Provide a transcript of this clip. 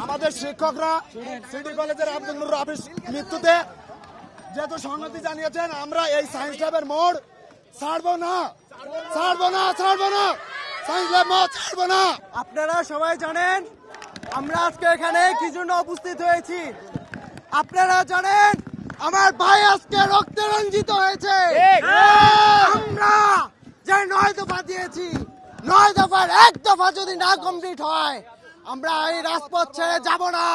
আমাদের শিক্ষকরা সিটি কলেজের আব্দুল নুর রাফির মৃত্যুতে যেহেতু সংহতি জানিয়েছেন, আমরা এই সায়েন্স ল্যাবের মোড় ছাড়বো না। সায়েন্স ল্যাব মোড় ছাড়বো না। আপনারা সবাই জানেন আমরা আজকে এখানে কি জন্য উপস্থিত হয়েছি। আপনারা জানেন আমার ভাই আজকে রক্তে রঞ্জিত হয়েছে। আমরা যে 9 দফা দিয়েছি, 9 দফার 1 দফা যদি না কমপ্লিট হয়, আমরা এই রাজপথ ছেড়ে যাব না।